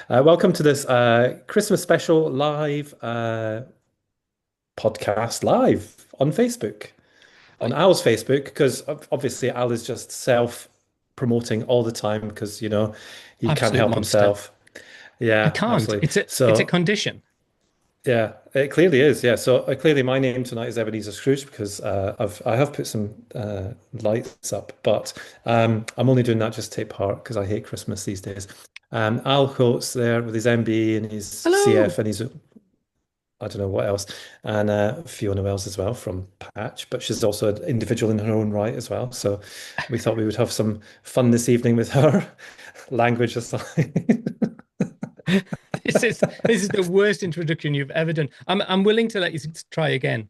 Welcome to this Christmas special live podcast live on Facebook, on I Al's Facebook, because obviously Al is just self-promoting all the time because, he can't absolute help monster. himself. I Yeah, can't. absolutely. It's a So, condition. yeah, it clearly is. Yeah. So clearly my name tonight is Ebenezer Scrooge because I have put some lights up, but I'm only doing that just to take part because I hate Christmas these days. Al Coates there with his MB and his Hello. CF and his I don't know what else, and Fiona Wells as well from Patch, but she's also an individual in her own right as well. So we thought we would have some fun this evening with her, language aside. This is the worst introduction you've ever done. I'm willing to let you try again.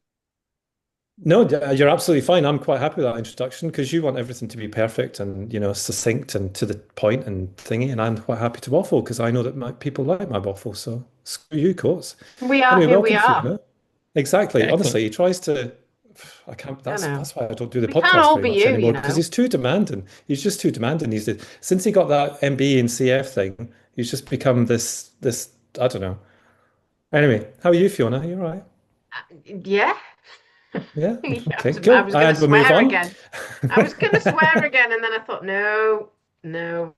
No, you're absolutely fine. I'm quite happy with that introduction because you want everything to be perfect and succinct and to the point and thingy. And I'm quite happy to waffle because I know that people like my waffle. So screw you, Courts. We are Anyway, who we welcome, are. Fiona. Exactly. Excellent. Honestly, he tries to. I can't. I know. That's why I don't do the We can't podcast all very be much you, you anymore because know. he's too demanding. He's just too demanding. Since he got that MB and CF thing, he's just become this. I don't know. Anyway, how are you, Fiona? Are you all right? Yeah. Yeah. Yeah, Okay. I Cool. was going to And we'll move swear on. again. I was going to swear again, and then I thought, no, no.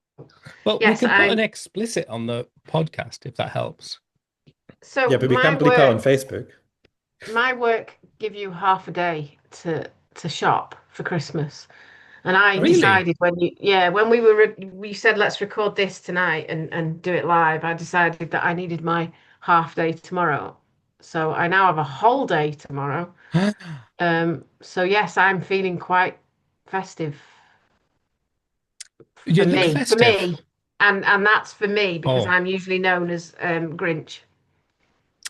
Well, we Yes, can put an explicit on the podcast if that helps. Yeah, so but we can't bleep out on Facebook. my work give you half a day to shop for Christmas. And I Really? decided when we were, we said, let's record this tonight and do it live. I decided that I needed my half day tomorrow. So I now have a whole day tomorrow. So yes, I'm feeling quite festive You look festive. and that's for me because Oh, I'm usually known as Grinch.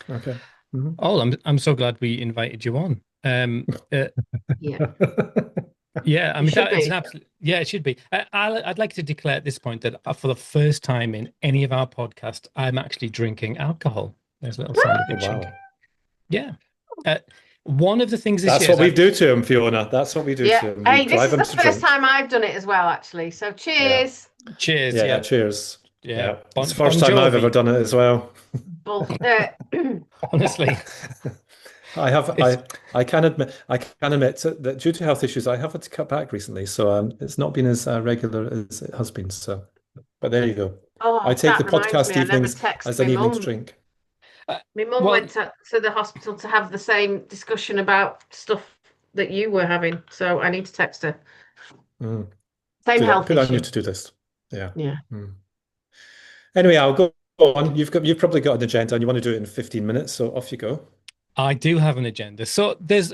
Okay. Mhm. oh, I'm so glad we invited you on. Yeah, Yeah, I you mean should that it's an be. absolute. Yeah, it should be. I'd like to declare at this point that for the first time in any of our podcast, I'm actually drinking alcohol. There's a little sound of Oh, it chink. wow. Yeah. Uh, One of the things this That's year is what we I've. do to him, Fiona. That's what we do Yeah. to him. We Hey, this drive is him the to first drink. time I've done it as well, actually. So Yeah. cheers. Cheers. Yeah. Yeah. Cheers. Yeah. Yeah. It's the first Bon time I've ever Jovi. done it as well. Bull. Honestly, I have it's I can admit that due to health issues I have had to cut back recently, so it's not been as regular as it has been. So, but there you go. I Oh, take the that reminds me, podcast I never evenings text as my an evening's mum. drink. uh, My mum well, went to the hospital to have the same discussion about stuff that you were having, so I need to text her. Mm. Same Do that. health Put that on your issue. to-do list. Yeah. Yeah. Mm. Anyway, I'll go on. You've probably got an agenda and you want to do it in 15 minutes, so off you go. I do have an agenda. So there's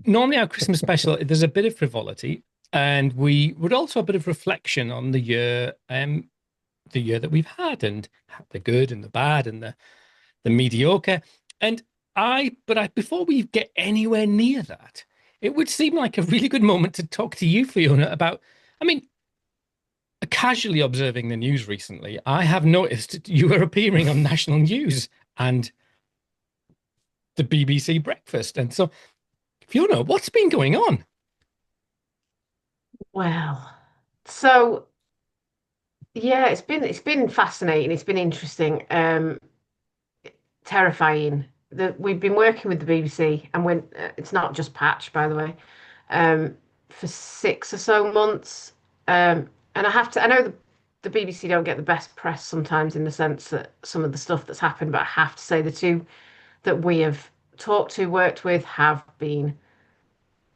normally our Christmas special. There's a bit of frivolity, and we would also a bit of reflection on the year that we've had, and the good and the bad and the mediocre. And before we get anywhere near that, it would seem like a really good moment to talk to you, Fiona, about. I mean, casually observing the news recently, I have noticed you are appearing on national news and the BBC Breakfast. And so, Fiona, what's been going on? Well, so yeah, it's been fascinating. It's been interesting, terrifying. That we've been working with the BBC, and when it's not just Patch, by the way, for 6 or so months. And I know the BBC don't get the best press sometimes in the sense that some of the stuff that's happened, but I have to say the two that we have talked to, worked with, have been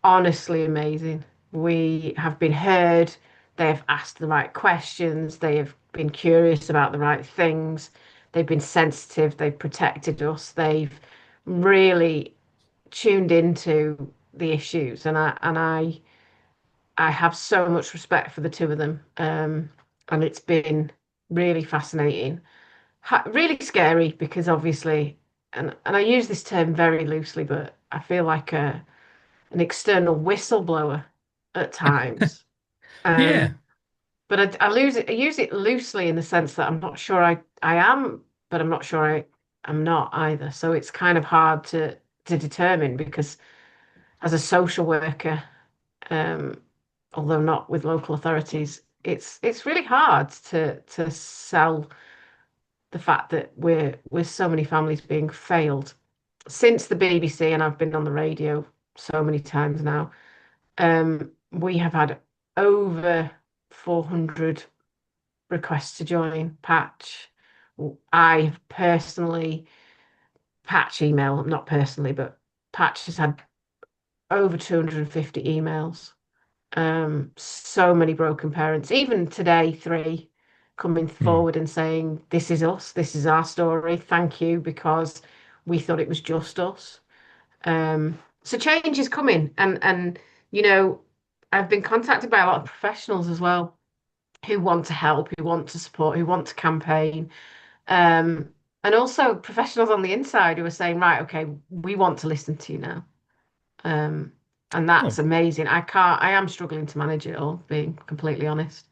honestly amazing. We have been heard. They have asked the right questions. They have been curious about the right things. They've been sensitive. They've protected us. They've really tuned into the issues, and I have so much respect for the two of them. And it's been really fascinating, really scary because obviously, and I use this term very loosely, but I feel like an external whistleblower at times. Yeah. Um, but I use it loosely in the sense that I'm not sure I am, but I'm not sure I'm not either. So it's kind of hard to determine because as a social worker, um, although not with local authorities, it's really hard to sell the fact that we're so mmany families being failed since the BBC, and I've been on the radio so many times now. We have had over 400 requests to join Patch. I have personally, Patch email, not personally, but Patch has had over 250 emails. So many broken parents. Even today, three coming Mm. forward and saying, "This is us. This is our story. Thank you, because we thought it was just us." So change is coming, and you know, I've been contacted by a lot of professionals as well who want to help, who want to support, who want to campaign. And also professionals on the inside who are saying, right, okay, we want to listen to you now. Um, and Oh, that's amazing. I am struggling to manage it all, being completely honest.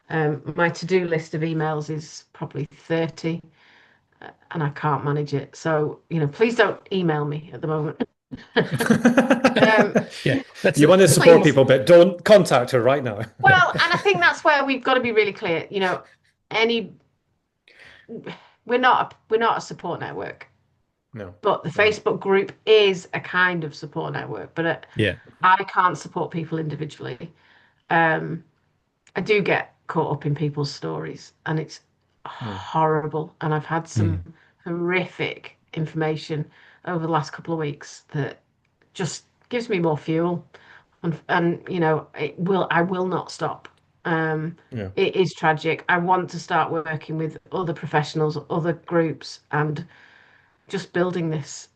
My to-do list of emails is probably 30, and I can't manage it. So, please don't email me at the moment. Um, yeah. That's You want to support please. people, but don't contact her right now. Well, and I think that's where we've got to be really clear. Any we're not a support network, No, but the no. Facebook group is a kind of support network. But yeah. I can't support people individually. Um, I do get caught up in people's stories, and it's Mm, horrible. And I've had some Mm. horrific information over the last couple of weeks that just gives me more fuel. And I will not stop. Um, yeah. it is tragic. I want to start working with other professionals, other groups, and just building this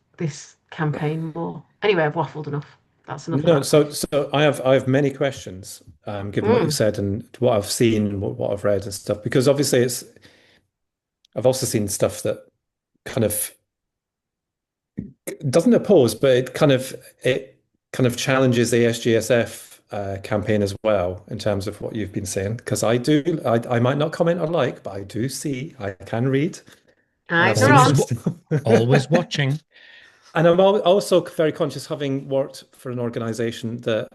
campaign more. Anyway, I've waffled enough. That's enough of No, that. so I have many questions, given what you've Mm. said and what I've seen and what I've read and stuff, because obviously I've also seen stuff that kind of doesn't oppose, but it kind of challenges the SGSF campaign as well in terms of what you've been saying. Because I might not comment or like, but I do see, I can read, and I've Eyes are seen Always, some on. stuff. always watching. And I'm also very conscious, having worked for an organization that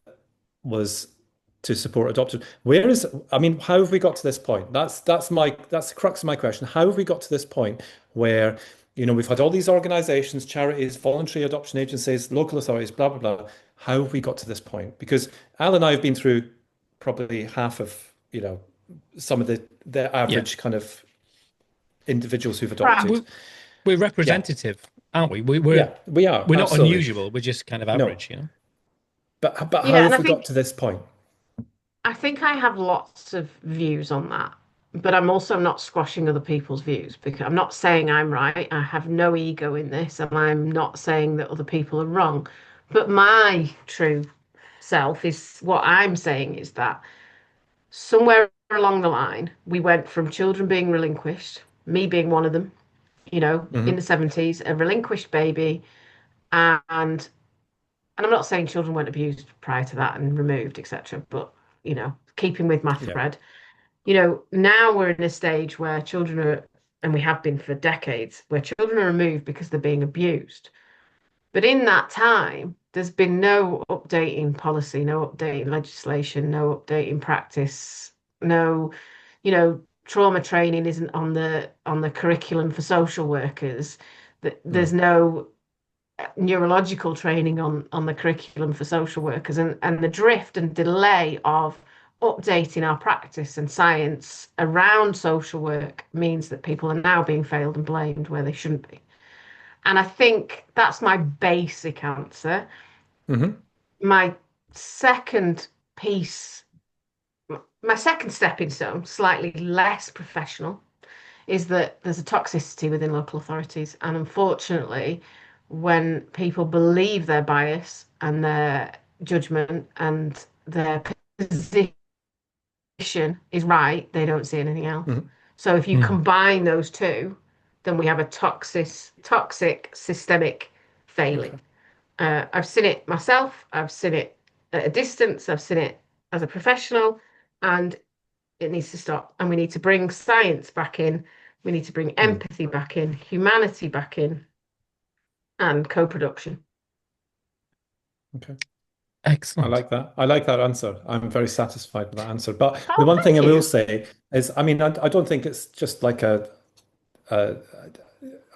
was to support adoption. I mean, how have we got to this point? That's the crux of my question. How have we got to this point where, we've had all these organizations, charities, voluntary adoption agencies, local authorities, blah, blah, blah. How have we got to this point? Because Al and I have been through probably half of, some of the Yeah. average kind of individuals who've Right. adopted. We're Yeah. representative, aren't we? We're Yeah, we are, we're not absolutely. unusual. We're just kind of No. average. But how Yeah, and have I we got think to this point? I think I have lots of views on that, but I'm also not squashing other people's views, because I'm not saying I'm right. I have no ego in this, and I'm not saying that other people are wrong. But my true self is what I'm saying is that somewhere along the line, we went from children being relinquished, me being one of them, in the Hmm. 70s, a relinquished baby, and I'm not saying children weren't abused prior to that and removed, etc. But keeping with my Yeah. thread, now we're in a stage where children are, and we have been for decades, where children are removed because they're being abused. But in that time, there's been no updating policy, no updating legislation, no updating practice, no, trauma training isn't on the curriculum for social workers. That there's Mm. no neurological training on the curriculum for social workers, and the drift and delay of updating our practice and science around social work means that people are now being failed and blamed where they shouldn't be. And I think that's my basic answer. Hmm. My second piece, my second stepping stone, slightly less professional, is that there's a toxicity within local authorities. And unfortunately, when people believe their bias and their judgment and their position is right, they don't see anything else. Hmm. So if you Mm. combine those two, then we have a toxic systemic failing. Okay. I've seen it myself, I've seen it at a distance, I've seen it as a professional, and it needs to stop. And we need to bring science back in. We need to bring Mm. empathy back in, humanity back in, and co-production. Okay. I Excellent. like that. I like that answer. I'm very satisfied with that answer. But the Oh, one thing I thank will you. say is, I mean, I don't think it's just like uh,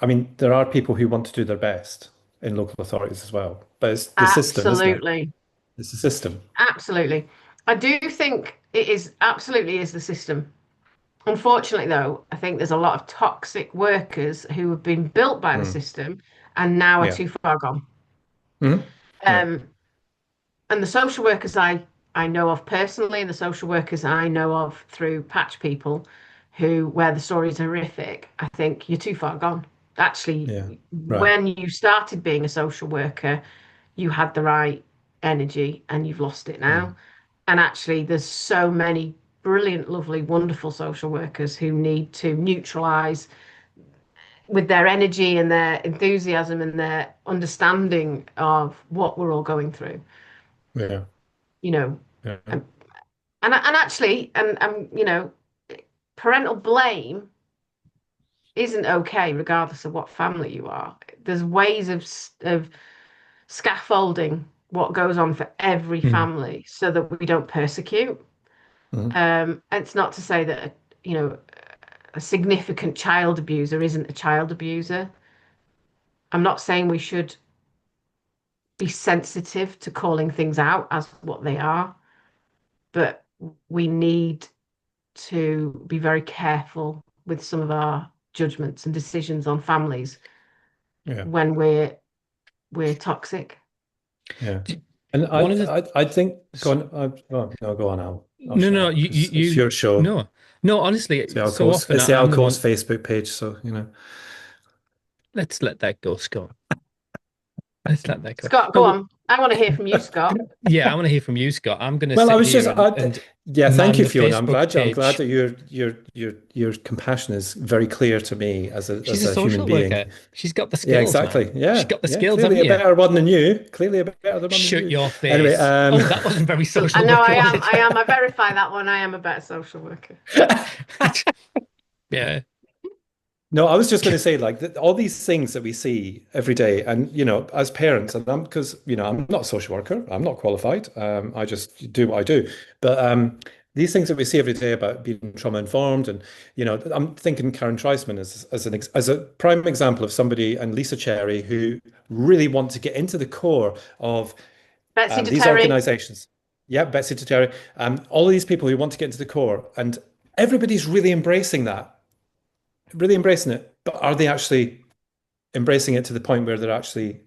I mean, there are people who want to do their best in local authorities as well, but it's the system, isn't it? Absolutely. It's the system. Absolutely. I do think it is absolutely is the system. Unfortunately, though, I think there's a lot of toxic workers who have been built by the Mm. system and now are Yeah. too far gone. Hmm. Yeah. Um, and the social workers I know of personally, and the social workers I know of through patch people who where the stories are horrific, I think you're too far gone. Actually, Yeah. Right. when you started being a social worker, you had the right energy and you've lost it now. Mm. And actually, there's so many brilliant, lovely, wonderful social workers who need to neutralize with their energy and their enthusiasm and their understanding of what we're all going through, Yeah. you know. Yeah. And and actually, parental blame isn't okay, regardless of what family you are. There's ways of scaffolding what goes on for every Mm. family so that we don't persecute. Mhm. And it's not to say that, a significant child abuser isn't a child abuser. I'm not saying we should be sensitive to calling things out as what they are, but we need to be very careful with some of our judgments and decisions on families Yeah. when we're toxic. Yeah. And One of the I think go on. Oh, no, go on. I'll no, shut no, up because it's you your show. no, no. It's the Honestly, so Alco's. often It's the I'm the Alco's one. Facebook page. So you know. Let's let that go, Scott. Let's let that go. Scott, No, go on. I want to hear from you, Scott. yeah, I want to hear from you, Scott. I'm going to Well, I sit was just, here and yeah, thank man you, the Fiona. Facebook I'm glad page. that your compassion is very clear to me She's as a a human social being. worker. She's got the Yeah, skills, man. exactly. She's Yeah, got the yeah. skills, Clearly haven't a you? better one than you. Clearly a better one than Shut you. your Anyway, face. Oh, that wasn't very I social know I worker, was am. it? I am. I verify that one. I am a better social worker. Yeah. no, I was just going to say, like, all these things that we see every day, and as parents, and I'm because I'm not a social worker, I'm not qualified, I just do what I do. But these things that we see every day about being trauma informed, and I'm thinking Karen Treisman as a prime example of somebody, and Lisa Cherry, who really want to get into the core of Betsy these DeTerry. organizations. Yeah, Betsy Terry, all of these people who want to get into the core, and everybody's really embracing it, but are they actually embracing it to the point where they're actually,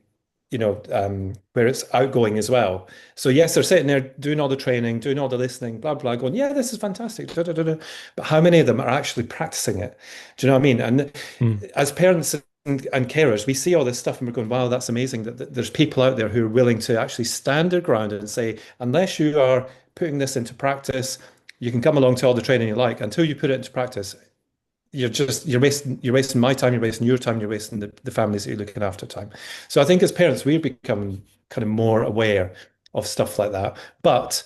where it's outgoing as well? So yes, they're sitting there doing all the training, doing all the listening, blah blah, going, yeah, this is fantastic, da, da, da, da. But how many of them are actually practicing it? Do you know what I mean? And Mm. as parents and carers, we see all this stuff and we're going, wow, that's amazing that there's people out there who are willing to actually stand their ground and say, unless you are putting this into practice, you can come along to all the training you like. Until you put it into practice, you're wasting my time, you're wasting your time, you're wasting the families that you're looking after time. So I think as parents, we're becoming kind of more aware of stuff like that. But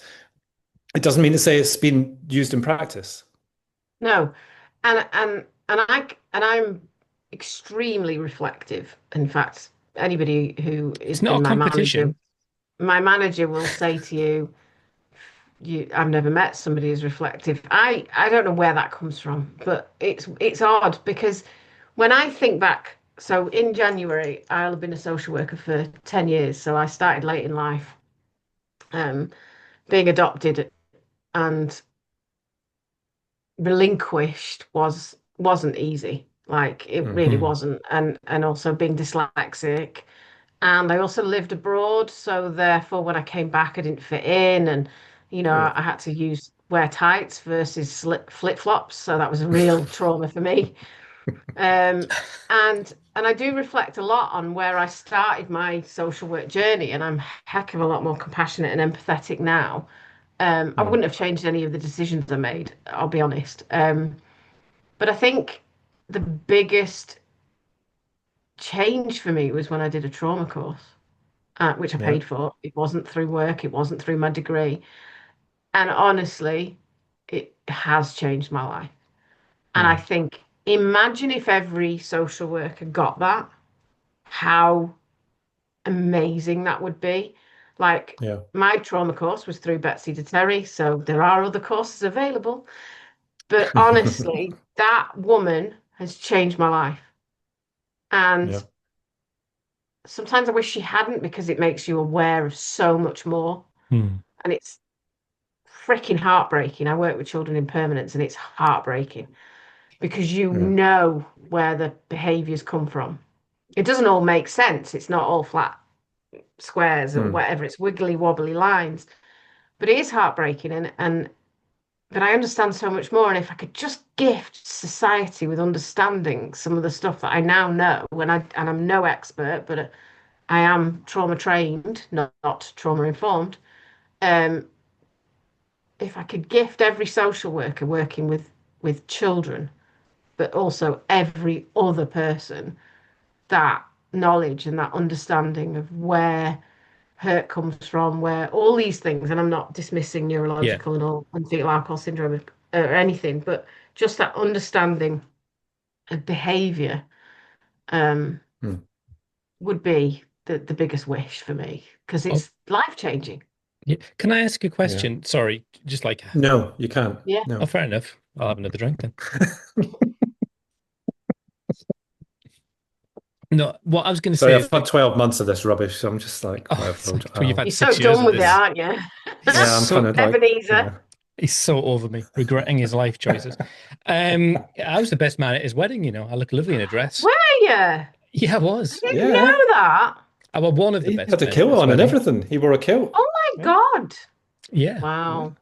it doesn't mean to say it's been used in practice. No, and I'm extremely reflective. In fact, anybody who has It's not a been competition. my manager will say to you, I've never met somebody as reflective. I don't know where that comes from, but it's odd because when I think back, so in January, I'll have been a social worker for 10 years. So I started late in life, um, being adopted and relinquished wasn't easy. Like it Mm. really Mm. wasn't. And also being dyslexic. And I also lived abroad, so therefore when I came back I didn't fit in and Oh. I had to use wear tights versus flip-flops. So that was a real trauma for me. Um and I do reflect a lot on where I started my social work journey, and I'm a heck of a lot more compassionate and empathetic now. I Mm. wouldn't have changed any of the decisions I made, I'll be honest. But I think the biggest change for me was when I did a trauma course, which I Yeah. paid for. It wasn't through work, it wasn't through my degree. And honestly, it has changed my life. And I Mm. think, imagine if every social worker got that, how amazing that would be. Like, Yeah. my trauma course was through Betsy DeTerry, so there are other courses available. But honestly, that woman has changed my life. Yeah. And sometimes I wish she hadn't, because it makes you aware of so much more. Hmm. And it's freaking heartbreaking. I work with children in permanence, and it's heartbreaking because you Yeah. know where the behaviors come from. It doesn't all make sense. It's not all flat squares or Mm. whatever. It's wiggly wobbly lines, but it is heartbreaking. And but I understand so much more. And if I could just gift society with understanding some of the stuff that I now know, and I'm no expert, but I am trauma trained, not trauma informed. Um, if I could gift every social worker working with children, but also every other person, that knowledge and that understanding of where hurt comes from, where all these things, and I'm not dismissing Yeah. neurological and all and fetal alcohol syndrome or anything, but just that understanding of behavior um, Mm. would be the biggest wish for me, because Oh, it's life changing. yeah. Can I ask a Yeah. question? Sorry, just like, No, you can't. Yeah. oh, No. fair enough. I'll have another drink then. No, what I was going to Sorry, say I've is had that, 12 months of this rubbish, so I'm just like, oh, whatever. so you've had You're so 6 years done of with it, this. aren't you? He's Yeah, I'm kind so of like, Ebenezer. yeah. he's so over me, regretting his life choices. I was the best man at his wedding, you know. I look lovely in a dress. Were you? I Yeah, I was. didn't Yeah. know that. I was one of the He best had a men at kilt his on and wedding. everything. He wore a kilt. Oh my Yeah. God. Yeah. Yeah. Wow.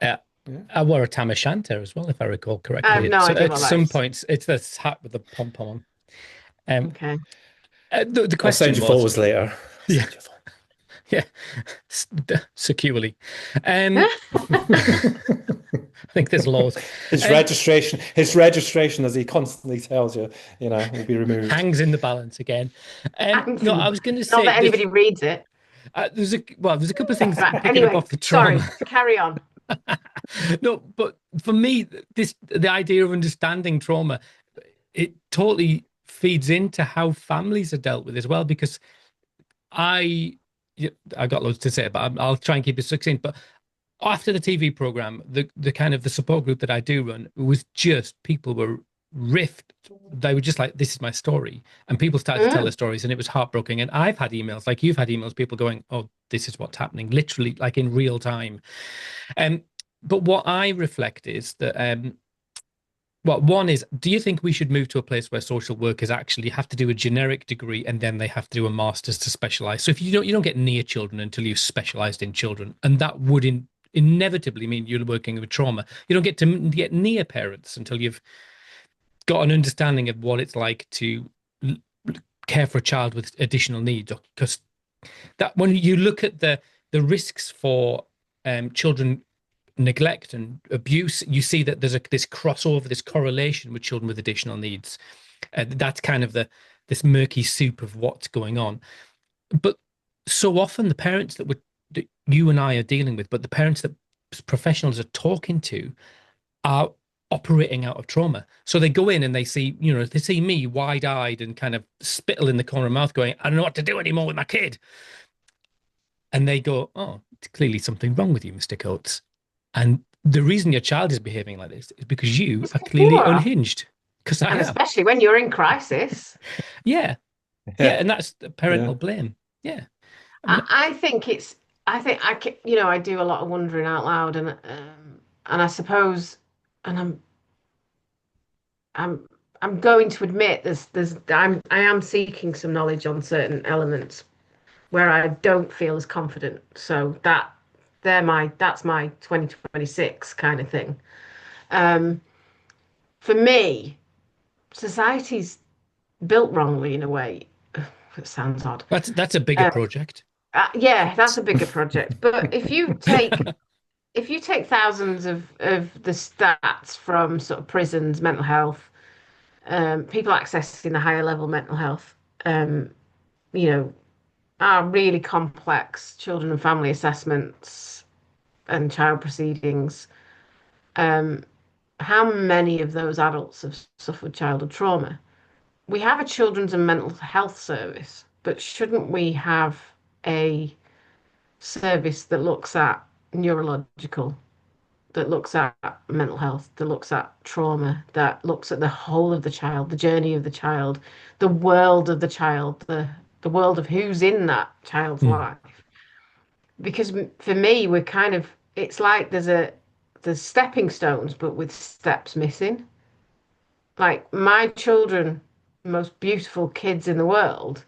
Uh, Yeah. I wore a tam o' shanter as well, if I recall I have correctly. no So idea at what that some is. points, it's this hat with the pom pom on. Um, Okay. the I'll send question you was, photos later. I'll yeah, send you photos. yeah, securely. I think there's laws. Um, His registration, as he constantly tells you, will be removed. hangs in the balance again. No, I was going to Not say that anybody reads it. there's a couple of things Right. picking up Anyway, off the sorry. trauma. Carry on. No, but for me, the idea of understanding trauma, it totally feeds into how families are dealt with as well. Because I, yeah, I got loads to say, but I'll try and keep it succinct. But after the TV program, the kind of the support group that I do run was just people were riffed. They were just like, "This is my story," and people started to tell their Mm. stories, and it was heartbreaking. And I've had emails, like you've had emails, people going, "Oh, this is what's happening," literally, like in real time. Um, but what I reflect is that, well, one is, do you think we should move to a place where social workers actually have to do a generic degree and then they have to do a master's to specialize? So if you don't get near children until you've specialized in children, and that would inevitably mean you're working with trauma. You don't get to get near parents until you've got an understanding of what it's like to care for a child with additional needs. Because that when you look at the risks for children neglect and abuse, you see that there's this crossover, this correlation with children with additional needs. That's kind of this murky soup of what's going on. But so often the parents that you and I are dealing with, but the parents that professionals are talking to are operating out of trauma. So they go in and they see me wide-eyed and kind of spittle in the corner of my mouth going, I don't know what to do anymore with my kid. And they go, oh, it's clearly something wrong with you, Mr. Coates. And the reason your child is behaving like this is because you It's are 'cause you clearly are. unhinged. Because I And am. especially when you're in crisis. Yeah. Yeah. Yeah. And that's the parental Yeah. blame. Yeah. I mean, I think it's, I think I do a lot of wondering out loud, and I suppose, and I'm, I'm going to admit I am seeking some knowledge on certain elements where I don't feel as confident. So that's my 2026 kind of thing. Um, for me, society's built wrongly in a way. It sounds odd. that's a bigger Uh, project. yeah, that's a bigger project. But if you take thousands of the stats from sort of prisons, mental health, people accessing the higher level mental health, um, you know, are really complex children and family assessments and child proceedings. Um, how many of those adults have suffered childhood trauma? We have a children's and mental health service, but shouldn't we have a service that looks at neurological that looks at mental health, that looks at trauma, that looks at the whole of the child, the journey of the child, the world of the child, the world of who's in that child's Mm. life. Because for me, we're kind of, it's like there's stepping stones, but with steps missing. Like my children, most beautiful kids in the world,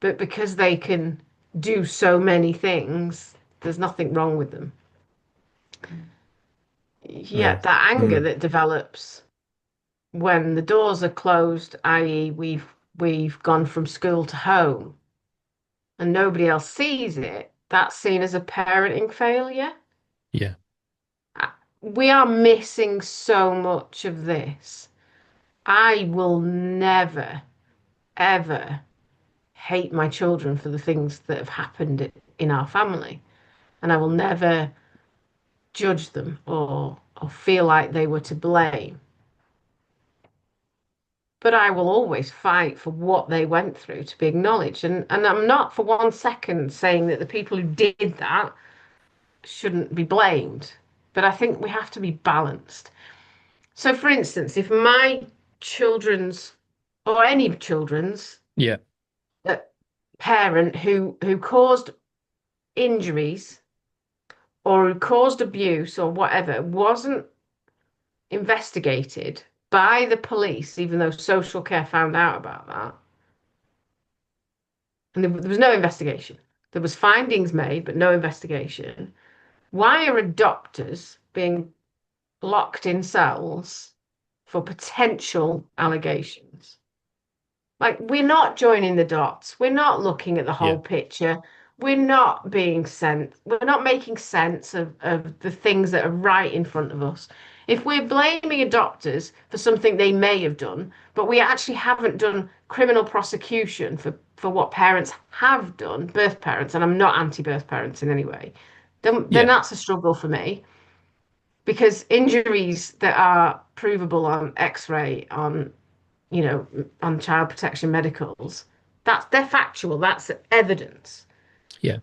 but because they can do so many things, there's nothing wrong with them. Yeah. Yet that anger Mm. that develops when the doors are closed, i.e., we've gone from school to home and nobody else sees it, that's seen as a parenting failure. Yeah. We are missing so much of this. I will never, ever hate my children for the things that have happened in our family. And I will never judge them or feel like they were to blame. But I will always fight for what they went through to be acknowledged. And I'm not for one second saying that the people who did that shouldn't be blamed. But I think we have to be balanced. So, for instance, if my children's or any children's Yeah. uh, parent who caused injuries or who caused abuse or whatever wasn't investigated by the police, even though social care found out about that, and there was no investigation. There was findings made, but no investigation. Why are adopters being locked in cells for potential allegations? Like, we're not joining the dots. We're not looking at the Yeah. whole picture. We're not making sense of the things that are right in front of us. If we're blaming adopters for something they may have done, but we actually haven't done criminal prosecution for what parents have done, birth parents, and I'm not anti-birth parents in any way, then Yeah. that's a struggle for me. Because injuries that are provable on X-ray, on child protection medicals, they're factual, that's evidence. Yeah.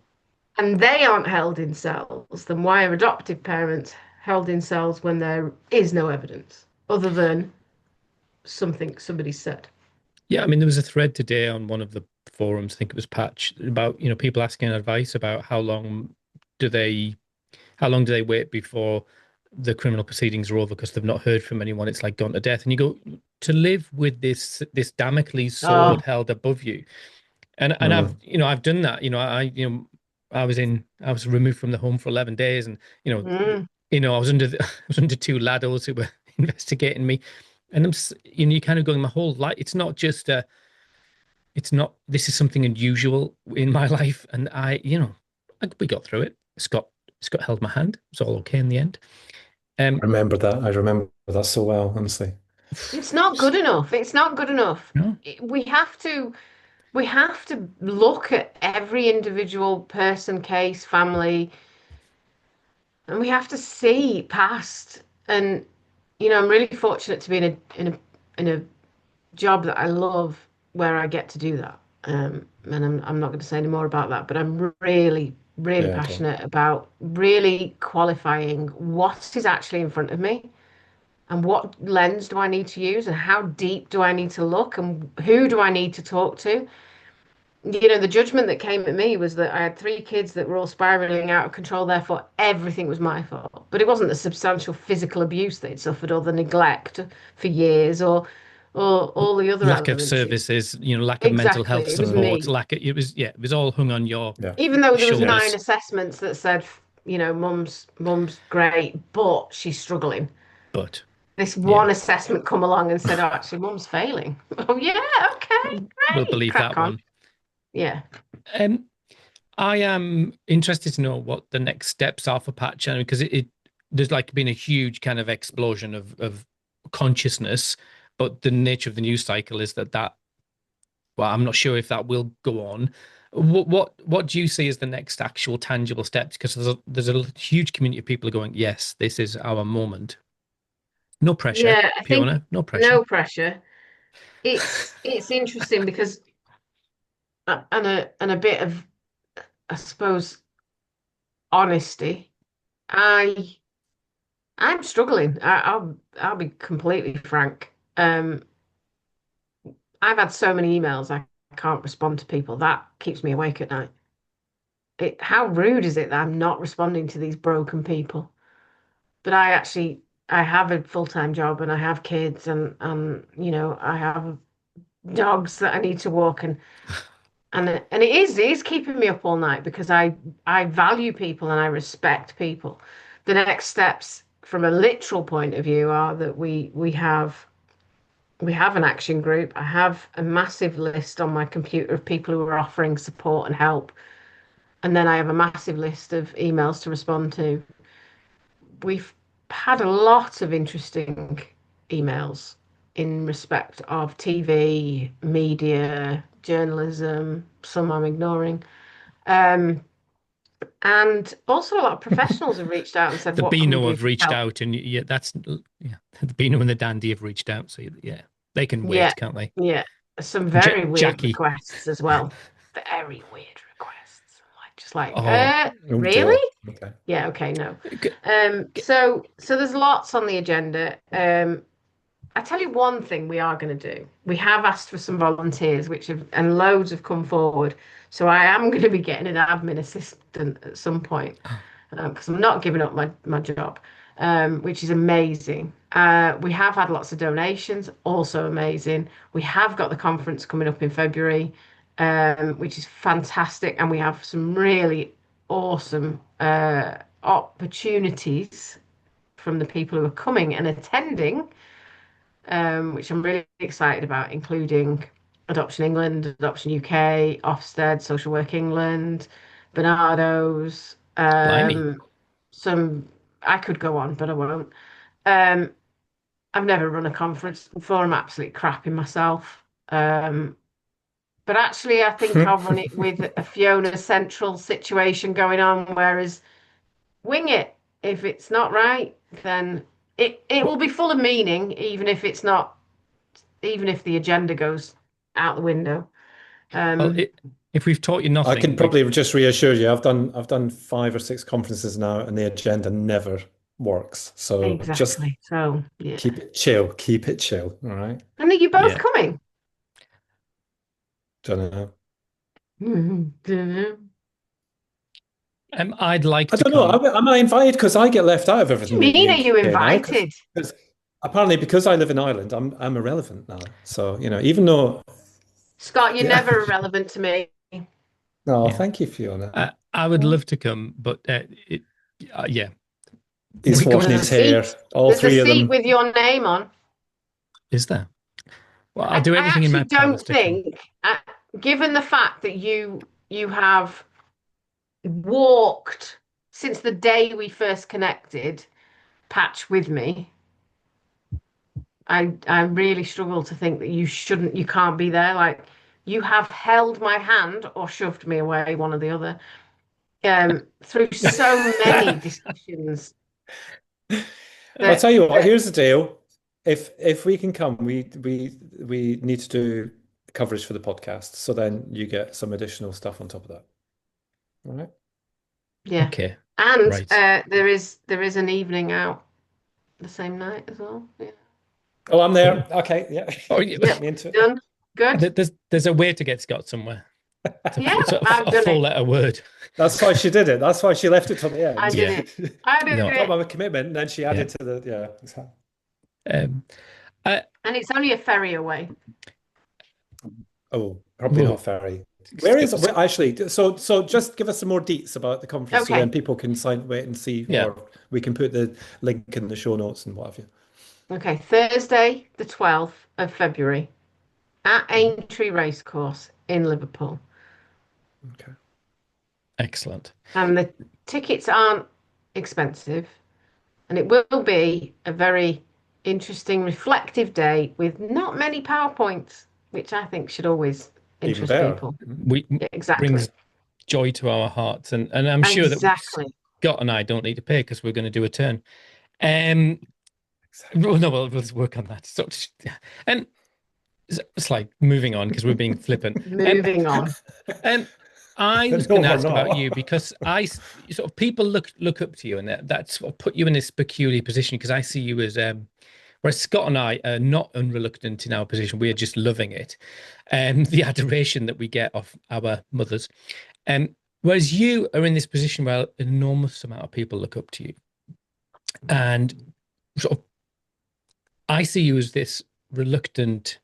And they aren't held in cells, then why are adoptive parents held in cells when there is no evidence other than something somebody said? Yeah. I mean, there was a thread today on one of the forums, I think it was Patch, about, people asking advice about how long do they wait before the criminal proceedings are over because they've not heard from anyone. It's like gone to death. And you go to live with this Damocles sword Oh, held above you. And I've Mm. I've done that. I was removed from the home for 11 days, and mm, I was under I was under two laddos who were investigating me, and you kind of going my whole life. It's not this is something unusual in my life, and we got through it. Scott held my hand. It was all okay in the end. I remember that. I remember that so well, honestly. it's not good enough. It's not good enough. No, We have to look at every individual person, case, family, and we have to see past. And I'm really fortunate to be in a job that I love, where I get to do that. And I'm not going to say any more about that, but I'm really, really Yeah, don't. passionate about really qualifying what is actually in front of me and what lens do I need to use and how deep do I need to look and who do I need to talk to. The judgment that came at me was that I had three kids that were all spiraling out of control, therefore everything was my fault. But it wasn't the substantial physical abuse they'd suffered or the neglect for years or all the other lack of elements. services, lack of mental Exactly. health It was Mm. support, me. it was all hung on your Yeah. Even though there was nine shoulders. assessments that said, mum's great, but she's struggling. But This yeah, one assessment come along and said, oh, actually, mum's failing. Oh yeah, okay, we'll great. believe that Crack on. one. Yeah. Um, I am interested to know what the next steps are for Patch, because there's like been a huge kind of explosion of consciousness, but the nature of the news cycle is that well, I'm not sure if that will go on. What do you see as the next actual tangible steps? Because there's a huge community of people who are going, yes, this is our moment. No pressure, Yeah, I think Fiona, no pressure. no pressure. It's interesting because and a bit of, I suppose, honesty. I I'm struggling. I'll be completely frank. I've had so many emails I can't respond to people. That keeps me awake at night. How rude is it that I'm not responding to these broken people? But I have a full-time job and I have kids and I have dogs that I need to walk and it is keeping me up all night because I value people and I respect people. The next steps from a literal point of view are that we have an action group. I have a massive list on my computer of people who are offering support and help. And then I have a massive list of emails to respond to. We've had a lot of interesting emails in respect of TV, media, journalism, some I'm ignoring. Um, and also a lot of professionals have reached out and said, The what can we Beano do have to reached help? out, and the Beano and the Dandy have reached out. So yeah, they can Yeah, wait, can't they? yeah. Some very weird Jackie. requests as well. Very weird requests. Oh, Oh Really? dear. Okay. Yeah, okay, no. g- So there's lots on the agenda. I tell you one thing we are going to do. We have asked for some volunteers, and loads have come forward. So I am going to be getting an admin assistant at some point because I'm not giving up my job, which is amazing. We have had lots of donations, also amazing. We have got the conference coming up in February, which is fantastic, and we have some really awesome opportunities from the people who are coming and attending, which I'm really excited about, including Adoption England, Adoption UK, Ofsted, Social Work England, Barnardo's, blimey. some I could go on, but I won't. Um, I've never run a conference before. I'm absolutely crapping myself. But actually, I think I'll run it with a Fiona Central situation going on, whereas wing it. If it's not right, then it will be full of meaning, even if it's not, even if the agenda goes out the window. Well, Um, if we've taught you I nothing, can probably just reassure you, I've done 5 or 6 conferences now, and the agenda never works. So just exactly. So yeah. keep it chill. Keep it chill. All right. And are you both yeah. coming? Don't know. Dunno. I'd like I to don't know. come. Am I invited? Because I get left out of What do you everything in mean? the Are you UK now. invited? Because apparently, because I live in Ireland, I'm irrelevant now. So even though, Scott, you're yeah. never irrelevant to me. No, Yeah, thank you, Fiona. I would love to come, but yeah, He's we got. washing There's a his hair. seat. All There's a three of seat them. with your name on. Is there? Well, I'll I, do I everything in my actually powers don't to come. think, given the fact that you have walked since the day we first connected, Patch with me, I really struggle to think that you can't be there. Like you have held my hand or shoved me away, one or the other, through so many discussions I'll that tell you what. that Here's the deal. If we can come, we need to do coverage for the podcast. So then you get some additional stuff on top of that. All right. yeah. Okay, And right. there is an evening out the same night as well. Yeah. Oh, I'm there. Okay. Yeah. Oh, Yep. Me into it. Done. Good. there's a way to get Scott somewhere. Yeah, It's I've a done full it. letter word. That's why she did it. That's why she left it till the I end. did Yeah. it. I did No. Got it. my commitment, and then she Yeah. added to the exactly. Um, I, And it's only a ferry away. Oh, probably whoa. not ferry. Actually? So just give us some more deets about the conference, so Okay. then people can wait and see, Yeah. or we can put the link in the show notes and what have you. Okay. Thursday, the 12th of February at Aintree Racecourse in Liverpool. Okay. Excellent. And the tickets aren't expensive. And it will be a very interesting, reflective day with not many PowerPoints, which I think should always Even interest better. people. We Yeah, exactly. brings joy to our hearts, and I'm sure that Exactly. Scott and I don't need to pay because we're going to do a turn. Well, no, we'll work on that. So, and it's like moving on because we're being flippant. Moving on. And I was No, going to we're ask about you not. because sort of people look up to you, and that sort of put you in this peculiar position because I see you as whereas Scott and I are not unreluctant in our position, we are just loving it, the adoration that we get off our mothers, whereas you are in this position where an enormous amount of people look up to you, and sort of I see you as this reluctant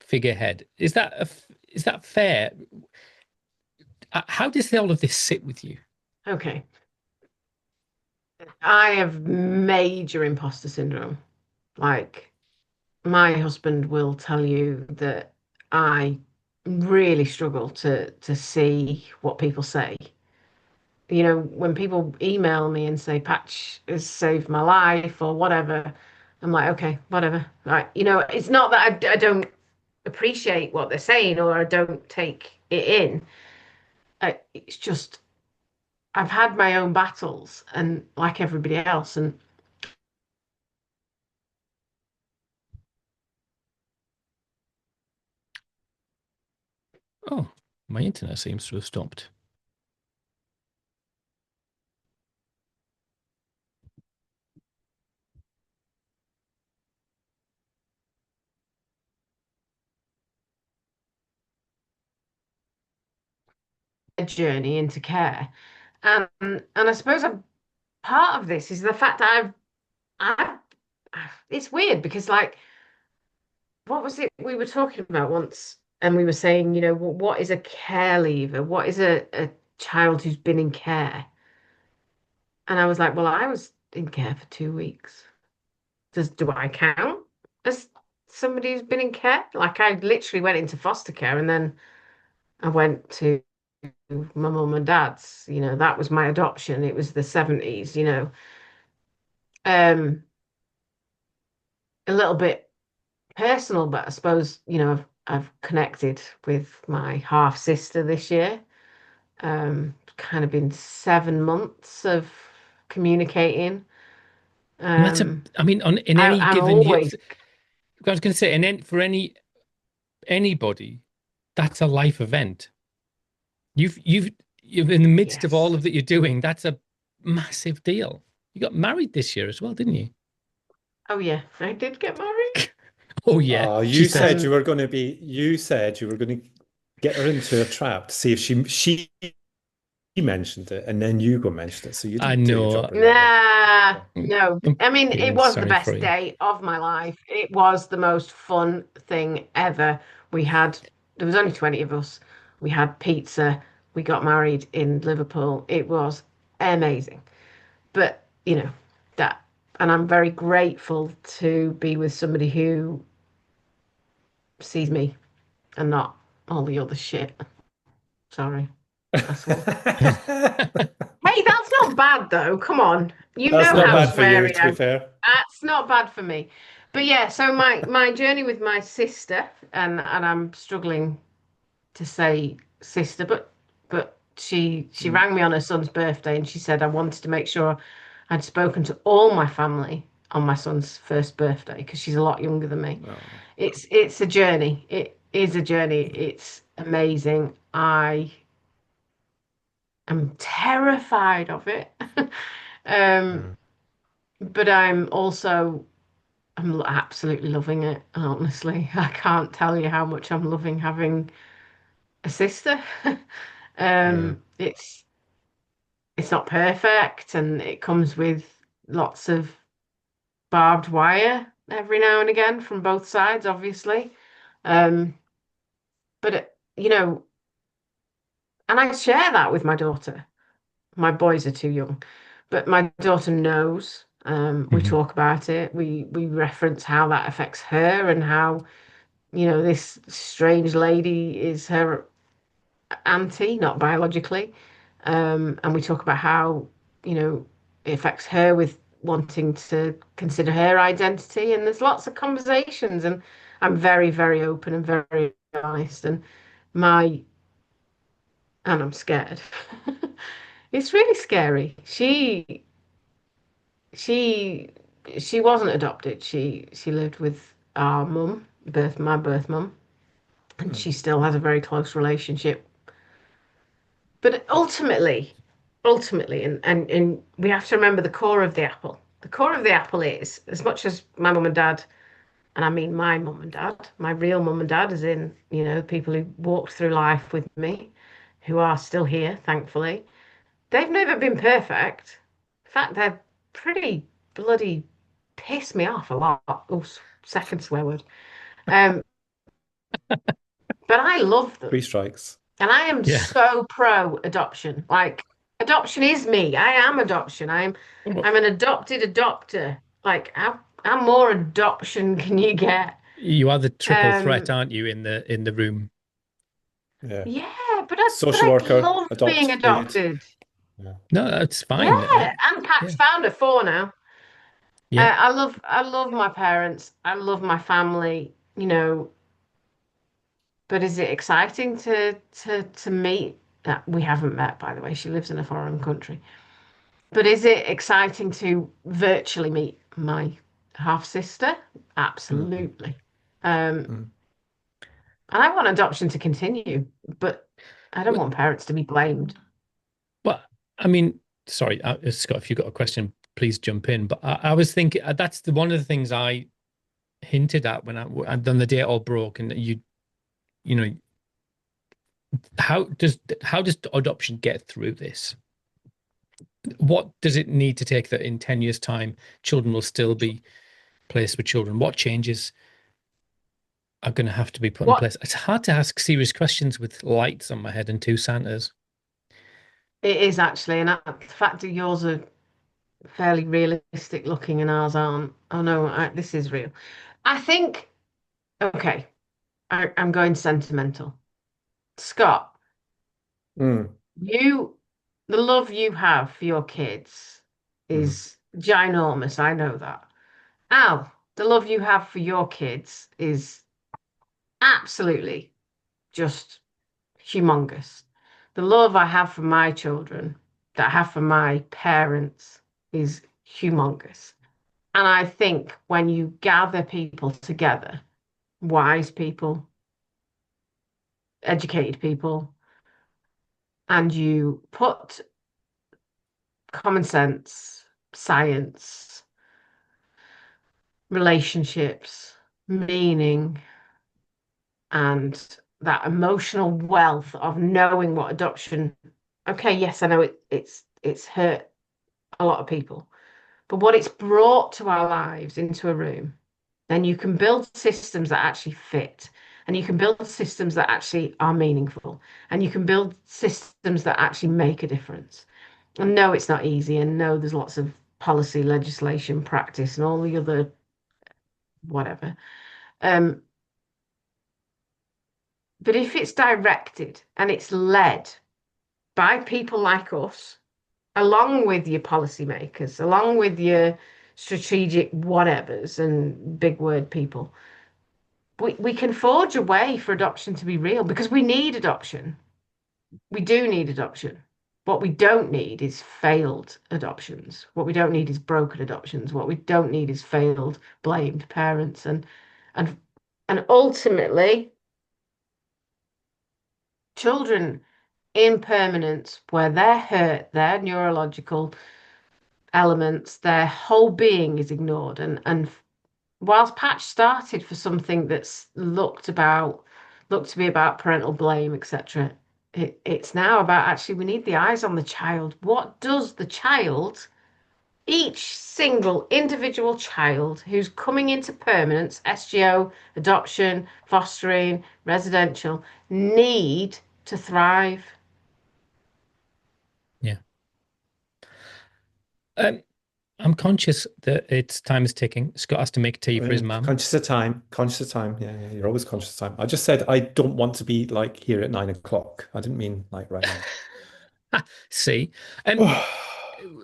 figurehead. Is that fair? How does all of this sit with you? Okay. I have major imposter syndrome. Like, my husband will tell you that I really struggle to see what people say. You know, when people email me and say Patch has saved my life or whatever, I'm like, okay, whatever. Like, you know, it's not that I don't appreciate what they're saying or I don't take it in. It's just I've had my own battles and like everybody else, and Oh, my internet seems to have stopped. a journey into care. And I suppose a part of this is the fact that I've it's weird because like what was it we were talking about once and we were saying, you know, what is a care leaver? What is a child who's been in care? And I was like, well, I was in care for 2 weeks. Do I count as somebody who's been in care? Like I literally went into foster care and then I went to my mum and dad's, you know, that was my adoption. It was the 70s, you know. Um, a little bit personal, but I suppose, you know, I've connected with my half sister this year. Kind of been 7 months of communicating. And that's Um, I mean, in any I'm given year, always, I was going to say, and then for anybody, that's a life event. You've in the midst of all yes. of that you're doing, that's a massive deal. You got married this year as well, didn't you? Oh yeah, I did get married. Oh yeah, she You said. said Um, you were going to be, you said you were going to get her into a trap to see if she mentioned it and then you go mentioned it. So you I didn't do your know. job in that way. Nah, I'm no. I mean, it feeling was the sorry for best you. day of my life. It was the most fun thing ever. We had, there was only 20 of us. We had pizza. We got married in Liverpool. It was amazing. But, you know, that, and I'm very grateful to be with somebody who sees me and not all the other shit. Sorry, I swore. Hey, that's not bad though. Come on. You That's know not how No, bad for you, sweary to be I'm. fair. That's not bad for me. But yeah, so my journey with my sister, and I'm struggling to say sister, but she Mm. rang me on her son's birthday and she said I wanted to make sure I'd spoken to all my family on my son's first birthday because she's a lot younger than me. Oh. It's a journey. It is a journey. It's amazing. I'm terrified of it. Um, Mm. but I'm absolutely loving it, honestly. I can't tell you how much I'm loving having a sister. Mm. It's not perfect and it comes with lots of barbed wire every now and again from both sides, obviously. Um, but you know, and I share that with my daughter. My boys are too young, but my daughter knows. We mhm. talk about it. We reference how that affects her and how, you know, this strange lady is her auntie, not biologically. And we talk about how, you know, it affects her with wanting to consider her identity. And there's lots of conversations, and I'm very, very open and very honest. My, and I'm scared. It's really scary. She she wasn't adopted. She lived with our mum, my birth mum, and Mm. she still has a very close relationship. But ultimately, and we have to remember the core of the apple. The core of the apple is, as much as my mum and dad, and I mean my mum and dad, my real mum and dad, as in, people who walked through life with me, who are still here, thankfully, they've never been perfect. In fact, they're pretty bloody piss me off a lot. Oh, second swear word. Um, but I love them. Three strikes. And I am Yeah. so pro adoption. Like, adoption is me. I am adoption. I'm an adopted adopter. Like, how more adoption can you get? You are the triple threat, aren't you, in the room? Yeah. Yeah, but Social I worker, love being adopted. Yeah. No, that's fine. Yeah, I'm Pat's founder 4 now. Yeah. I love my parents. I love my family. But is it exciting to meet? We haven't met, by the way. She lives in a foreign country. But is it exciting to virtually meet my half sister? Absolutely. Mm. And I want adoption to continue, but I don't Well, want parents to be blamed. well, I mean, sorry, Scott, if you've got a question, please jump in. But I was thinking that's one of the things I hinted at when I done the day it all broke, and you know, how does adoption get through this? What does it need to take that in 10 years' time, children will still be placed with children? What changes are going to have to be put in What place? It's hard to ask serious questions with lights on my head and 2 Santas. it is actually, and the fact that yours are fairly realistic looking and ours aren't. Oh no, this is real. I think, okay, I'm going sentimental. Scott, Mm. the love you have for your kids Mm. is ginormous. I know that. Al, the love you have for your kids is absolutely just humongous. The love I have for my children, that I have for my parents, is humongous. And I think when you gather people together, wise people, educated people, and you put common sense, science, relationships, meaning, and that emotional wealth of knowing what adoption. Okay, yes, I know it's hurt a lot of people, but what it's brought to our lives into a room, then you can build systems that actually fit, and you can build systems that actually are meaningful, and you can build systems that actually make a difference. And no, it's not easy, and no, there's lots of policy, legislation, practice, and all the other whatever. Um, but if it's directed and it's led by people like us, along with your policymakers, along with your strategic whatevers and big word people, we can forge a way for adoption to be real, because we need adoption. We do need adoption. What we don't need is failed adoptions. What we don't need is broken adoptions. What we don't need is failed, blamed parents, and and ultimately children in permanence where they're hurt, their neurological elements, their whole being is ignored. And whilst Patch started for something that's looked to be about parental blame, etc., it's now about actually we need the eyes on the child. What does the child, each single individual child who's coming into permanence, SGO, adoption, fostering, residential, need to thrive? Yeah. I'm conscious that time is ticking. Scott has to make tea for his mum. Conscious of time. Conscious of time. Yeah, yeah, you're always conscious of time. I just said I don't want to be like here at 9 o'clock. I didn't mean like right now. See,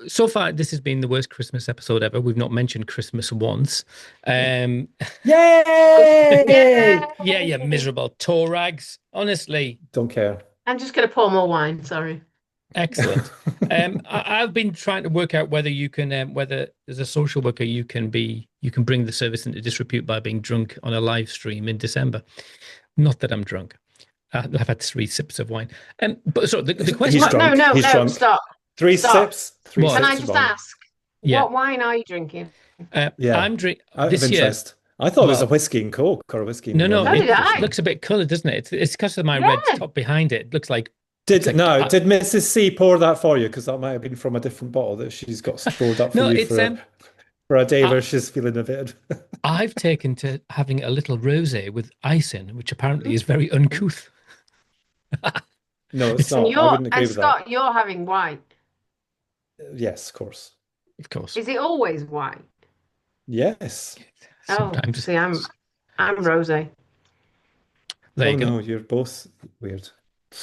so far this has been the worst Christmas episode ever. We've not mentioned Christmas once. Yay! Yeah, miserable toe rags. Honestly, Don't care. I'm just going to pour more wine. Sorry. excellent. I've been trying to work out whether you can, whether as a social worker you can bring the service into disrepute by being drunk on a live stream in December. Not that I'm drunk. I've had 3 sips of wine. But so the He's question, No, drunk. no, He's no, drunk. stop, Three stop. sips. Three what? Can I sips of just wine. ask, Yeah, what wine are you drinking? Yeah, I'm drink out of this year. interest. I thought it was a Well, whiskey and coke or a whiskey no, and no, So rum did or it I. something. looks a bit coloured, doesn't it? It's because of my red Yeah. top behind it. It looks like it's Did like no? Did Mrs. C pour that for you? Because that might have been from a different bottle that she's got stored up for no, you it's for a day I, where she's feeling a bit. I've taken to having a little rosé with ice in, which apparently is very uncouth. No, it's It's And not. I you're wouldn't agree and with that. Scott, you're having white. Yes, of course. of course Is it always white? Yes. Oh, sometimes. see, I'm rosé. There Oh you go. no, you're both weird.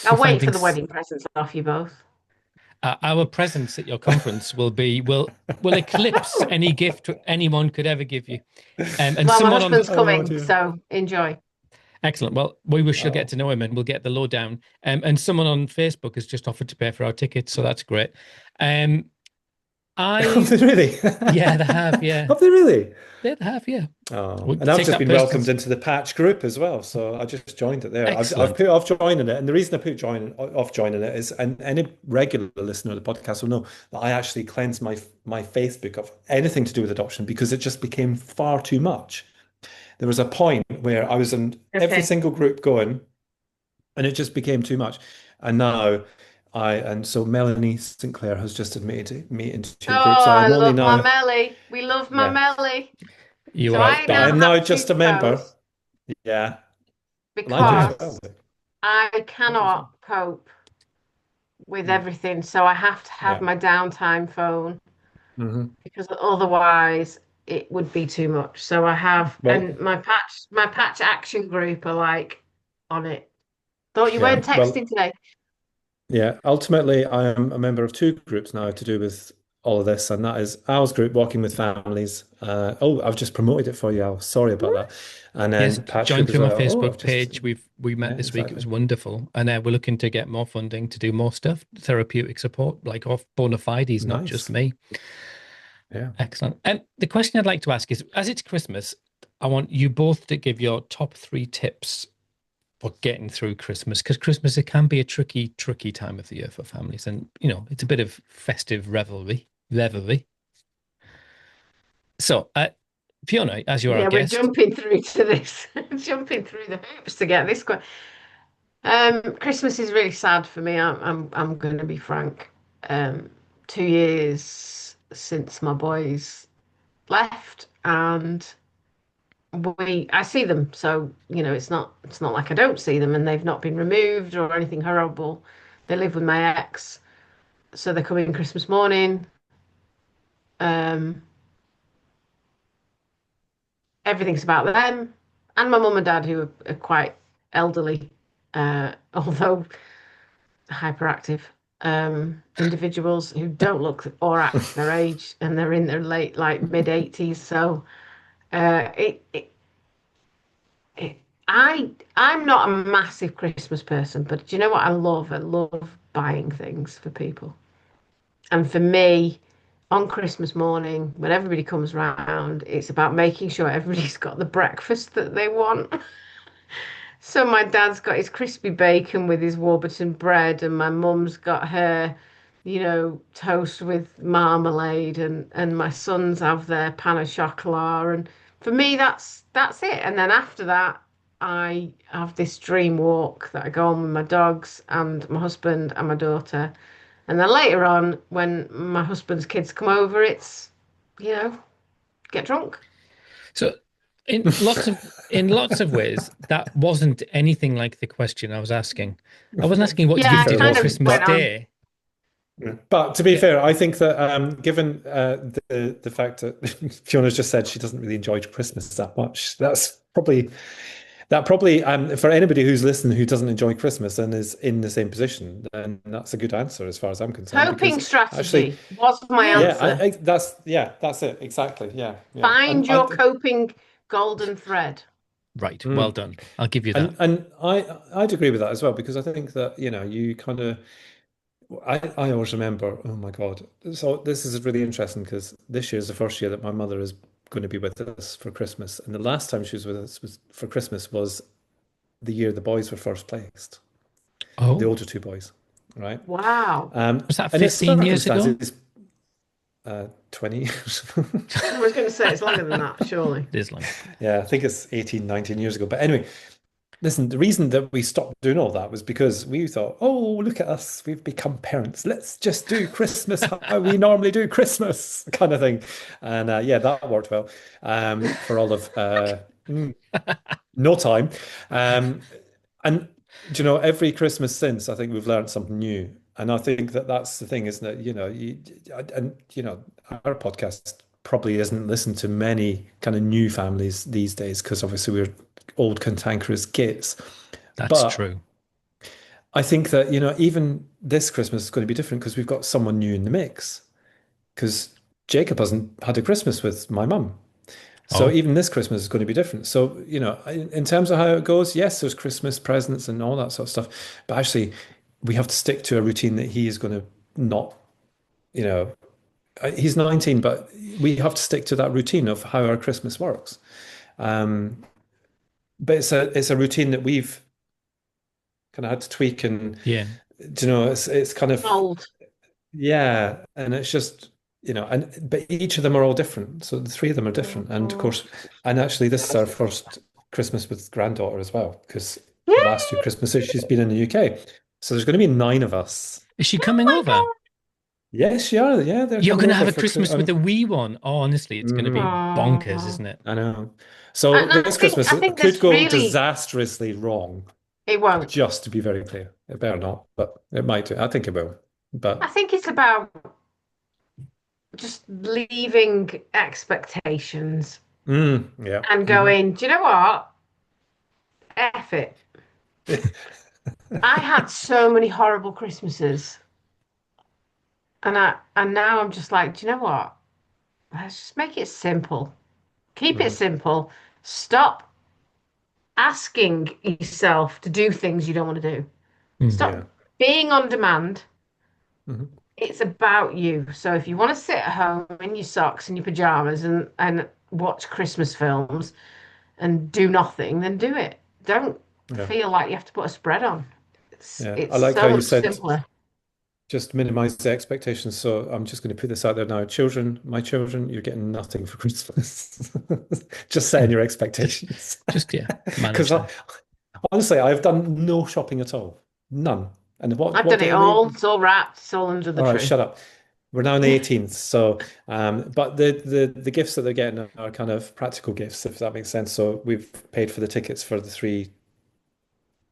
I'll We wait find for the things. wedding presents off you both. Our presence at your conference will eclipse any gift anyone could ever give you. And Well, my someone on husband's Oh coming, dear. so enjoy. excellent. Well, we wish you'll get Oh. to know him, and we'll get the lowdown. And someone on Facebook has just offered to pay for our tickets, so that's great. Um, Have I they really? Yeah, they have. Yeah, Have they really? they have. Yeah, Oh, we'll and I've take just that been welcomed person's into the patch group as well, so I just joined it there. I've excellent. put off joining it, and the reason I put off joining it is, and any regular listener of the podcast will know that I actually cleansed my Facebook of anything to do with adoption because it just became far too much. There was a point where I was in every Okay. single group going, and it just became too much. And now and so Melanie Sinclair has just admitted me into Oh, two groups. I I am only love my now, Melly. We love my yeah, Melly. You So are right, I but I now am fine. now have two just a member. codes Yeah, well, I do as because well. I I do as well. cannot cope with Mm. everything. So I have to have Yeah. my downtime phone Hmm. because otherwise it would be too much. So I have, Well, and my patch action group are like on it. Thought you yeah. weren't Well, texting today. yeah. Ultimately, I am a member of two groups now to do with all of this, and that is Al's group, Walking with Families. Oh, I've just promoted it for you, Al. Sorry about that. And Yes, then Patch join Group as through my well. Oh, I've Facebook just page. We yeah, met this week. It was exactly. wonderful, and we're looking to get more funding to do more stuff, therapeutic support, like off bona fides, not just Nice. me. Yeah. Excellent. And the question I'd like to ask is, as it's Christmas, I want you both to give your top 3 tips for getting through Christmas, because Christmas, it can be a tricky, tricky time of the year for families, and it's a bit of festive revelry. So, Fiona, as you're our Yeah, we're guest, jumping through to this, jumping through the hoops to get this. Christmas is really sad for me. I'm going to be frank. 2 years since my boys left, and I see them. So it's not like I don't see them, and they've not been removed or anything horrible. They live with my ex, so they're coming Christmas morning. Um, Everything's about them, and my mum and dad who are quite elderly, although hyperactive individuals who don't look or act their age, and they're in their late, like mid 80s. So uh, it, it, it, I'm not a massive Christmas person, but do you know what I love? I love buying things for people, and for me. On Christmas morning, when everybody comes round, it's about making sure everybody's got the breakfast that they want. So my dad's got his crispy bacon with his Warburton bread, and my mum's got her, toast with marmalade, and my sons have their pan au chocolat. And for me, that's it. And then after that, I have this dream walk that I go on with my dogs and my husband and my daughter. And then later on, when my husband's kids come over, it's, you know, get drunk. so in lots of ways, that wasn't anything like the question I was asking. I wasn't asking what To do be you Yeah, I fair, do it on kind of wasn't. Christmas went But on. Day. but to be Yeah, fair, I think that given the fact that Fiona's just said she doesn't really enjoy Christmas that much, that probably for anybody who's listening who doesn't enjoy Christmas and is in the same position, then that's a good answer as far as I'm concerned. Coping Because actually, strategy was my yeah. answer. that's it exactly. Yeah, yeah, and Find your coping golden thread. Right. Well mm, done. I'll give you that. and I'd agree with that as well because I think that you kind of I always remember, oh my God. So this is really interesting because this year is the first year that my mother is going to be with us for Christmas. And the last time she was with us was for Christmas was the year the boys were first placed, the Oh, older two boys, right? Wow. was that And its 15 years ago? circumstances, 20 years. I was going to say it's longer than that, surely. It is long. Yeah, I think it's 18, 19 years ago. But anyway, listen, the reason that we stopped doing all that was because we thought, oh, look at us, we've become parents. Let's just do Christmas how we normally do Christmas, kind of thing. And yeah, that worked well for all of no time. And do you know, every Christmas since, I think we've learned something new. And I think that that's the thing, isn't it? Our podcast probably isn't listened to many kind of new families these days because obviously we're old cantankerous gits. That's But true. I think that, even this Christmas is going to be different because we've got someone new in the mix. Because Jacob hasn't had a Christmas with my mum. So Oh, even this Christmas is going to be different. So, in terms of how it goes, yes, there's Christmas presents and all that sort of stuff. But actually, we have to stick to a routine that he is going to not, he's 19, but we have to stick to that routine of how our Christmas works. But it's a routine that we've kind of had to tweak and, yeah. it's kind of, Old. yeah. And it's just, but each of them are all different. So the three of them are different. And of course, and actually this is our first Christmas with granddaughter as well, because the last two Christmases she's been in the UK. So there's going to be 9 of us. Is she coming over? Yes, yeah, yeah. They're You're going coming to have over a for Christmas with a wee one. Oh, honestly, it's going to be bonkers, isn't it? I know. So And I this think Christmas I think could this go really disastrously wrong, it won't. just to be very clear. It better not, but it might do. I think it will. I But think it's about just leaving expectations yeah. and going, do you know what? F it. I had so many horrible Christmases. And now I'm just like, do you know what? Let's just make it simple. Keep it simple. Stop asking yourself to do things you don't want to do. Stop Yeah. being on demand. Mhm. It's about you. So if you want to sit at home in your socks and your pajamas and watch Christmas films and do nothing, then do it. Don't Yeah. feel like you have to put a spread on. Yeah. I It's like how so you much said simpler. just minimize the expectations. So I'm just going to put this out there now. Children, my children, you're getting nothing for Christmas. Just setting your expectations. Just, yeah, manage Because that. honestly, I've done no shopping at all. None. And I've what done day it are we? all. It's all wrapped. It's all under the All right, tree. shut up. We're now on the 18th. So, but the gifts that they're getting are kind of practical gifts, if that makes sense. So we've paid for the tickets for the 3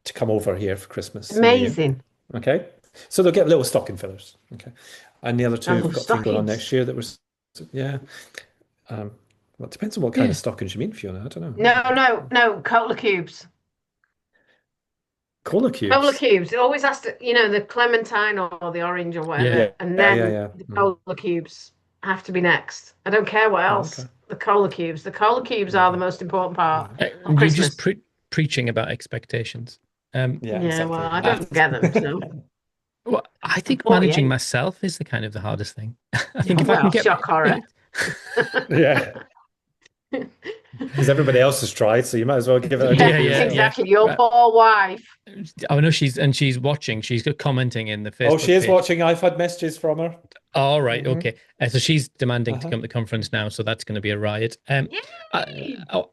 to come over here for Christmas and New Year. Amazing. Okay. So they'll get little stocking fillers. Okay. And the other 2 have Oh, got things going on stockings. next year that was, yeah. Well, it depends on what kind Yeah. of stockings you mean, Fiona. I don't know. No. Cola cubes. Cola Cola cubes. cubes. It always has to, the clementine or the orange or whatever. Yeah. And Yeah, then yeah. the cola cubes have to be next. I don't care what Oh, else. okay. The cola cubes. The cola cubes are the most important part of You're Christmas. just preaching about expectations. Yeah, Yeah, exactly. well, I don't get them, so. Well, I think 48. managing myself is the kind of the hardest thing. I think if I Well, can get shock horror. Yeah. Because everybody else has tried, so you might as well give it a go. Yeah. Exactly. Your Right. poor wife. Oh no, she's watching. She's commenting in the Facebook. Oh, she is page. watching. I've had messages from her. All right, Mhm. okay. So she's demanding to Uh-huh. come to the conference now, so that's going to be a riot. Yay!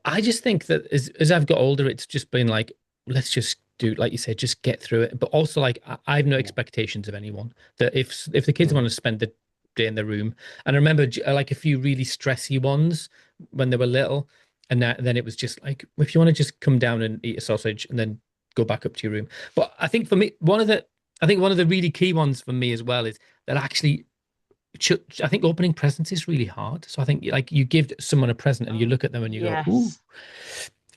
I just think that as I've got older, it's just been like, let's just do, like you said, just get through it. But also, like, I have no expectations of anyone. That if the kids want to spend the day in the room, and I remember like a few really stressy ones when they were little, and then it was just like, if you want to just come down and eat a sausage and then go back up to your room. But I think for me, one of the really key ones for me as well is that actually, I think opening presents is really hard. So I think like you give someone a present and you look at them and you Yes. go, ooh.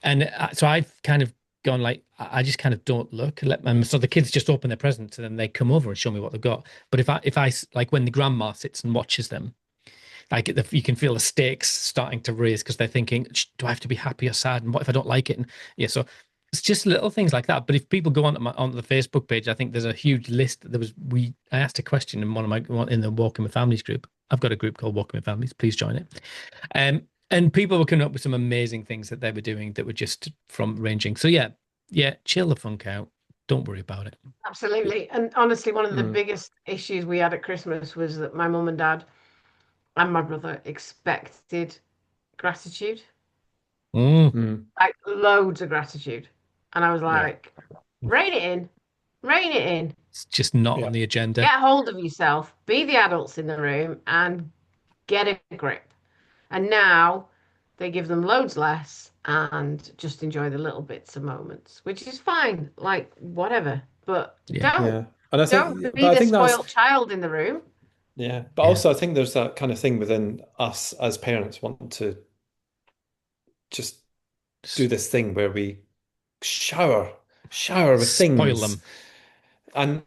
And so I've kind of gone like, I just kind of don't look, let them. So the kids just open their presents and then they come over and show me what they've got. But if I like when the grandma sits and watches them, like you can feel the stakes starting to raise because they're thinking, do I have to be happy or sad? And what if I don't like it? And yeah, so it's just little things like that. But if people go onto the Facebook page, I think there's a huge list. I asked a question in in the Walking with Families group. I've got a group called Walking with Families. Please join it. And people were coming up with some amazing things that they were doing that were just from ranging. So yeah, Yeah, chill the funk out. Don't worry about it. Absolutely. And honestly, one of the Mm, biggest issues we had at Christmas was that my mum and dad and my brother expected gratitude, Mm, mm, like loads of gratitude. And I was yeah, like, rein it in, rein it in, it's just not on yeah, the agenda. get hold of yourself, be the adults in the room, and get a grip. And now they give them loads less and just enjoy the little bits of moments, which is fine, like whatever. But Yeah, don't yeah. And I don't think, be but I the think that's, spoiled child in the room. yeah. But yeah. also, I think there's that kind of thing within us as parents wanting to just do S- this thing where we shower, shower with Spoil things. them. And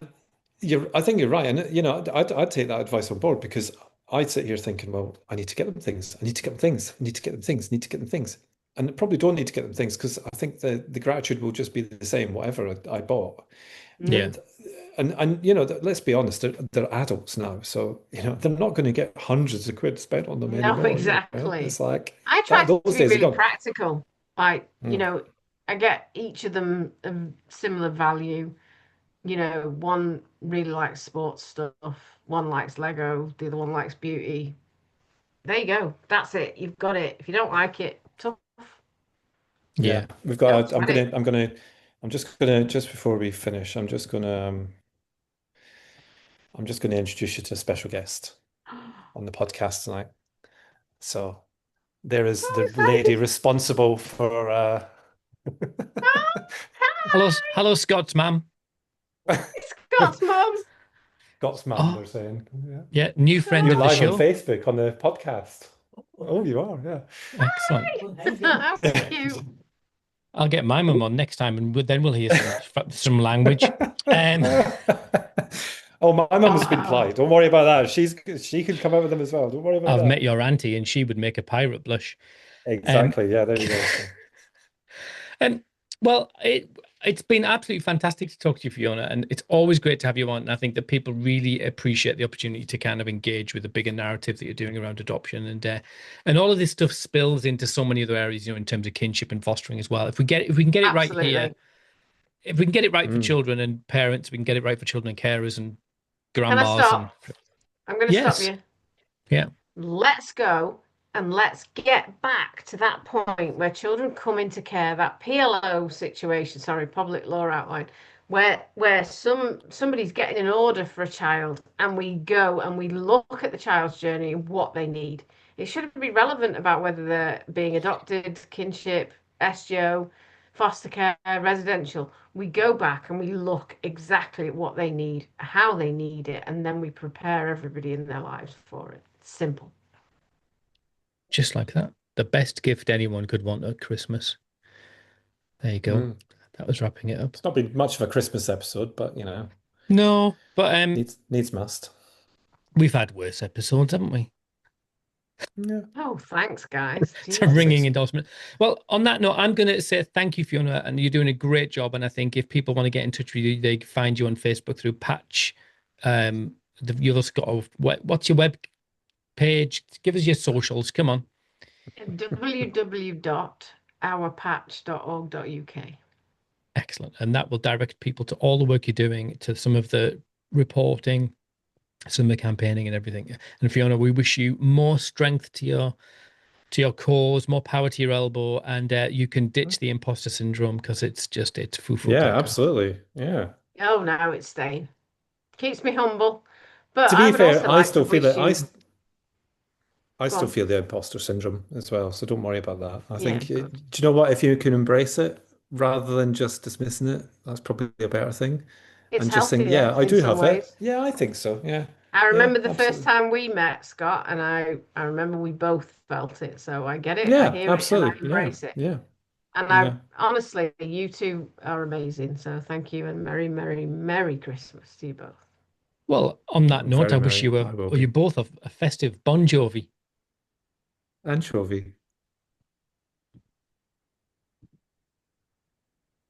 I think you're right. And, I'd take that advice on board because I'd sit here thinking, well, I need to get them things. I need to get them things. I need to get them things. I need to get them things. And I probably don't need to get them things because I think the gratitude will just be the same, whatever I bought. Yeah, Mm. And let's be honest, they're adults now. So, they're not going to get hundreds of quid spent on them No, anymore. It's exactly. like I try that, to those be days are really gone. practical. Like, Mm. I get each of them a similar value. One really likes sports stuff, one likes Lego, the other one likes beauty. There you go. That's it. You've got it. If you don't like it, tough. Yeah, yeah. we've Don't got. sweat it. Just before we finish, I'm just gonna introduce you to a special guest on the podcast tonight. So there is So the lady excited. responsible for Hello, hello, Scott's mum. It's Scott's mum. Scott's mum, Oh, they're saying. Yeah. yeah, new friend You're of the live on show. Facebook on the podcast. Oh, you are, yeah. Excellent. How cute. I'll get my mum on next time, and then we'll hear some language. Um, Oh, my mum has been Oh, polite. Don't worry about that. She can come out with them as well. Don't worry about I've met that. your auntie, and she would make a pirate blush. Um, Exactly. Yeah, there you go. So, and well, it's been absolutely fantastic to talk to you, Fiona, and it's always great to have you on. And I think that people really appreciate the opportunity to kind of engage with the bigger narrative that you're doing around adoption, and all of this stuff spills into so many other areas, in terms of kinship and fostering as well. If we can get it right here, absolutely. if we can get it right for mm. children and parents, we can get it right for children and carers and Can I grandmas and stop? I'm going to stop yes, you. yeah, Let's go and let's get back to that point where children come into care, that PLO situation, sorry, public law outline, where somebody's getting an order for a child and we go and we look at the child's journey and what they need. It shouldn't be relevant about whether they're being adopted, kinship, SGO, foster care, residential. We go back and we look exactly at what they need, how they need it, and then we prepare everybody in their lives for it. Simple. just like that. The best gift anyone could want at Christmas. There you go. Mm. That was wrapping it up. It's not been much of a Christmas episode, but No, but needs must. we've had worse episodes, haven't we? Yeah. Oh, thanks, guys. It's a Jesus. ringing endorsement. Well, on that note, I'm going to say thank you, Fiona, and you're doing a great job. And I think if people want to get in touch with you, they can find you on Facebook through Patch. You've also got what's your web page? Give us your socials. Come on. www.ourpatch.org.uk. Excellent. And that will direct people to all the work you're doing, to some of the reporting, some of the campaigning and everything. And Fiona, we wish you more strength to your cause, more power to your elbow, and you can ditch the imposter syndrome because it's foo Yeah, caca. absolutely. Yeah. Oh, no, it's staying. Keeps me humble. But To I be would fair, also I like to still feel wish it. you, I go still on. feel the imposter syndrome as well. So don't worry about that. I Yeah, think, do good. you know what? If you can embrace it rather than just dismissing it, that's probably a better thing. It's And just saying, healthier yeah, I in do some have it. ways. Yeah, I think so. Yeah. I Yeah, remember the first absolutely. time we met, Scott, and I remember we both felt it. So I get it, I Yeah, hear it, and I absolutely. Yeah. embrace it. Yeah. And I Yeah. honestly, you two are amazing. So thank you and Merry, Merry, Merry Christmas to you both. Well, on that I'm note, very I wish merry. you I will you be. both a festive Bon Jovi. Anchovy.